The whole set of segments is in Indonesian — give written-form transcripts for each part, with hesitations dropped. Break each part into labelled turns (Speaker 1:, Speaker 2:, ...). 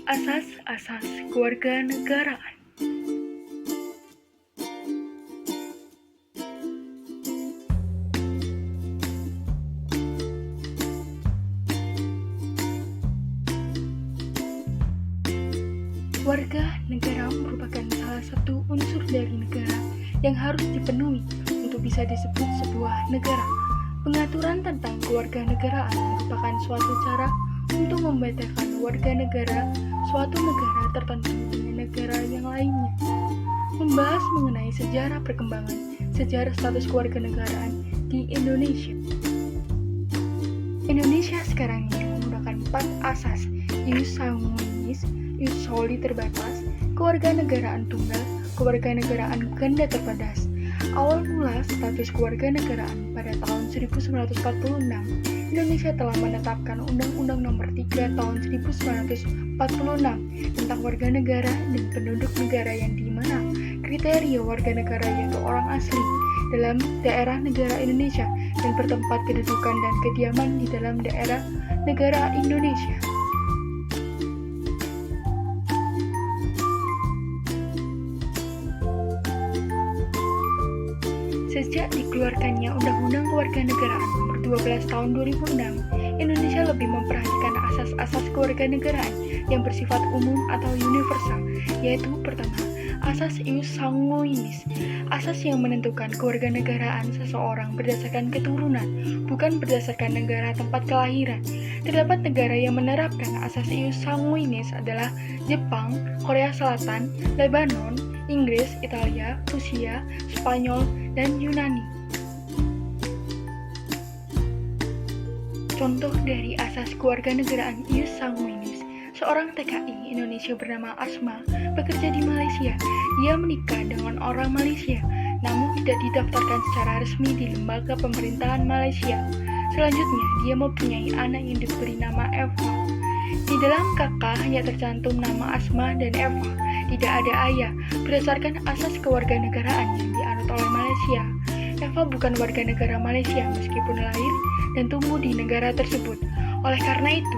Speaker 1: Asas-asas kewarganegaraan. Warga negara merupakan salah satu unsur dari negara yang harus dipenuhi untuk bisa disebut sebuah negara. Pengaturan tentang kewarganegaraan merupakan suatu cara untuk membedakan warga negara suatu negara tertentu dengan negara yang lainnya. Membahas mengenai sejarah perkembangan sejarah status kewarganegaraan di Indonesia. Indonesia sekarang ini menggunakan 4 asas: ius sanguinis, ius soli terbatas, kewarganegaraan tunggal, kewarganegaraan ganda terbatas. Awal mula status kewarganegaraan pada tahun 1946, Indonesia telah menetapkan Undang-Undang Nomor 3 Tahun 1946 tentang warga negara dan penduduk negara yang dimana kriteria warga negara yaitu orang asli dalam daerah negara Indonesia dan bertempat kedudukan dan kediaman di dalam daerah negara Indonesia. Sejak dikeluarkannya Undang-Undang Kewarganegaraan Nomor 12 Tahun 2006, Indonesia lebih memperhatikan asas-asas kewarganegaraan yang bersifat umum atau universal, yaitu pertama, asas ius sanguinis, asas yang menentukan kewarganegaraan seseorang berdasarkan keturunan, bukan berdasarkan negara tempat kelahiran. Terdapat negara yang menerapkan asas ius sanguinis adalah Jepang, Korea Selatan, Lebanon, Inggris, Italia, Rusia, Spanyol, dan Yunani. Contoh dari asas kewarganegaraan ius sanguinis, seorang TKI Indonesia bernama Asma bekerja di Malaysia. Dia menikah dengan orang Malaysia, namun tidak didaftarkan secara resmi di lembaga pemerintahan Malaysia. Selanjutnya, dia mempunyai anak yang diberi nama Eva. Di dalam kakak hanya tercantum nama Asma dan Eva. Tidak ada ayah, berdasarkan asas kewarganegaraan yang dianut oleh Malaysia. Eva bukan warga negara Malaysia meskipun lahir dan tumbuh di negara tersebut. Oleh karena itu,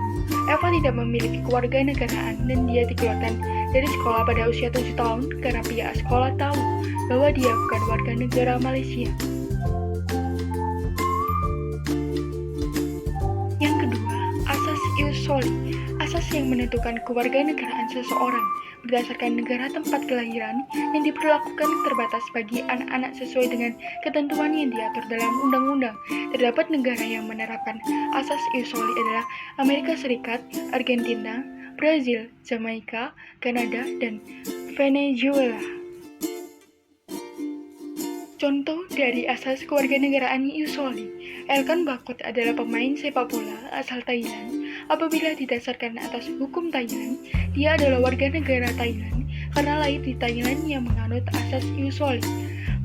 Speaker 1: Eva tidak memiliki kewarganegaraan dan dia dikeluarkan dari sekolah pada usia 7 tahun karena pihak sekolah tahu bahwa dia bukan warga negara Malaysia. Yang kedua, asas ius soli, asas yang menentukan kewarganegaraan seseorang berdasarkan negara tempat kelahiran yang diperlakukan terbatas bagi anak-anak sesuai dengan ketentuan yang diatur dalam undang-undang. Terdapat negara yang menerapkan asas ius soli adalah Amerika Serikat, Argentina, Brazil, Jamaika, Kanada, dan Venezuela. Contoh dari asas kewarganegaraan ius soli, Elkan Bagot adalah pemain sepak bola asal Thailand. Apabila didasarkan atas hukum Thailand, dia adalah warga negara Thailand karena lahir di Thailand yang menganut asas ius soli.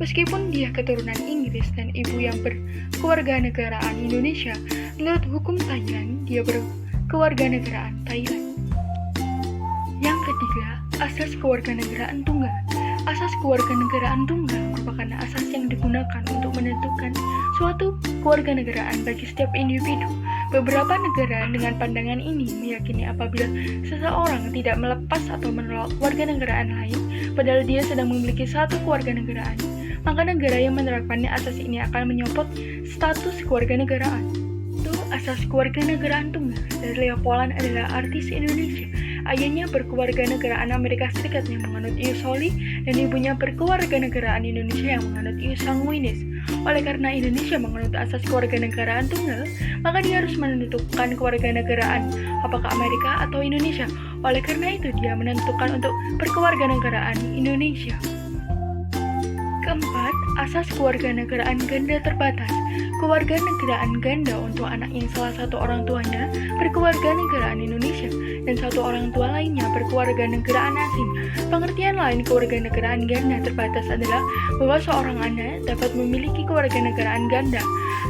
Speaker 1: Meskipun dia keturunan Inggris dan ibu yang berkewarganegaraan Indonesia, menurut hukum Thailand, dia berkewarganegaraan Thailand. Yang ketiga, asas kewarganegaraan tunggal. Asas kewarganegaraan tunggal merupakan asas yang digunakan untuk menentukan suatu kewarganegaraan bagi setiap individu. Beberapa negara dengan pandangan ini meyakini apabila seseorang tidak melepas atau menolak kewarganegaraan lain, padahal dia sedang memiliki satu kewarganegaraan, maka negara yang menerapkannya asas ini akan menyopot status kewarganegaraan. Itu asas kewarganegaraan tunggal. Leo Polan adalah artis Indonesia. Ayahnya berkewarganegaraan Amerika Serikat yang menganut ius soli dan ibunya berkewarganegaraan Indonesia yang menganut ius sanguinis. Oleh karena Indonesia menganut asas kewarganegaraan tunggal, maka dia harus menentukan kewarganegaraan apakah Amerika atau Indonesia. Oleh karena itu dia menentukan untuk berkewarganegaraan Indonesia. Keempat, asas kewarganegaraan ganda terbatas. Kewarganegaraan ganda untuk anak yang salah satu orang tuanya berkewarganegaraan Indonesia dan satu orang tua lainnya berkewarganegaraan asing. Pengertian lain kewarganegaraan ganda terbatas adalah bahwa seorang anak dapat memiliki kewarganegaraan ganda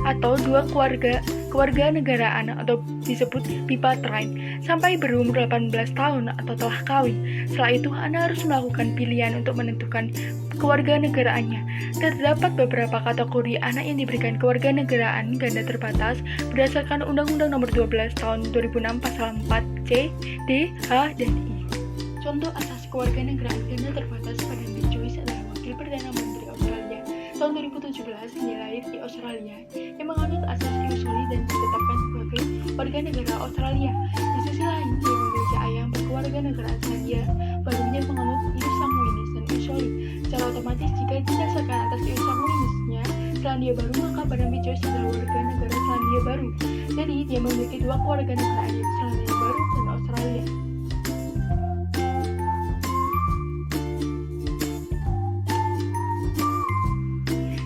Speaker 1: atau dua kewarganegaraan atau disebut bipartite sampai berumur 18 tahun atau telah kawin. Setelah itu, anak harus melakukan pilihan untuk menentukan kewarganegaraannya. Terdapat beberapa kategori anak yang diberikan kewarganegaraan ganda terbatas berdasarkan Undang-Undang Nomor 12 Tahun 2006 Pasal 4 C, D, H, dan I. Contoh asas kewarganegaraan ganda terbatas pada B. Joyce adalah Wakil Perdana Menteri Australia tahun 2017 yang lahir di Australia yang menganut asas ius-soli dan ditetapkan sebagai warga negara Australia. Di sisi lain, dia memiliki ayah berkewarganegaraan Selandia Baru yang menganut ius sanguinis dan ius-soli. Secara otomatis, jika didasarkan atas ius sanguinisnya Selandia Baru, maka Barnaby B. Joyce adalah warga negara Selandia Baru. Jadi, dia memiliki dua kewarganegaraan, yaitu Selandia Baru dan Australia.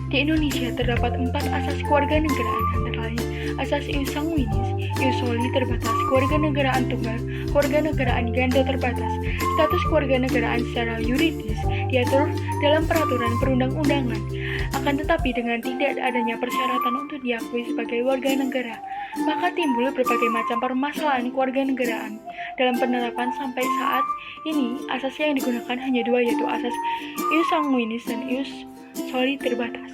Speaker 1: Di Indonesia terdapat 4 asas kewarganegaraan, antara lain asas ius sanguinis, ius-soli terbatas, kewarganegaraan tunggal, kewarganegaraan ganda terbatas. Status kewarganegaraan secara yuridis diatur dalam peraturan perundang-undangan. Akan tetapi dengan tidak adanya persyaratan untuk diakui sebagai warga negara, maka timbul berbagai macam permasalahan kewarganegaraan. Dalam penerapan sampai saat ini, asas yang digunakan hanya dua, yaitu asas ius sanguinis dan ius-soli terbatas.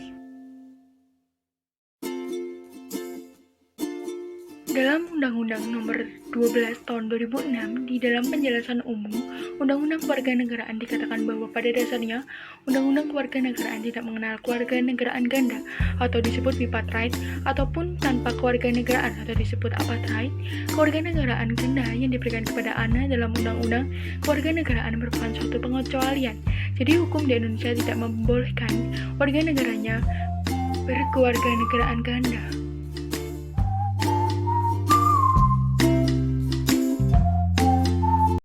Speaker 1: Dalam Undang-Undang Nomor 12 Tahun 2006, di dalam penjelasan umum Undang-Undang Kewarganegaraan dikatakan bahwa pada dasarnya Undang-Undang Kewarganegaraan tidak mengenal kewarganegaraan ganda atau disebut bipartite ataupun tanpa kewarganegaraan atau disebut apartheid. Kewarganegaraan ganda yang diberikan kepada anak dalam Undang-Undang Kewarganegaraan merupakan suatu pengecualian. Jadi hukum di Indonesia tidak membolehkan warga negaranya berkewarganegaraan ganda.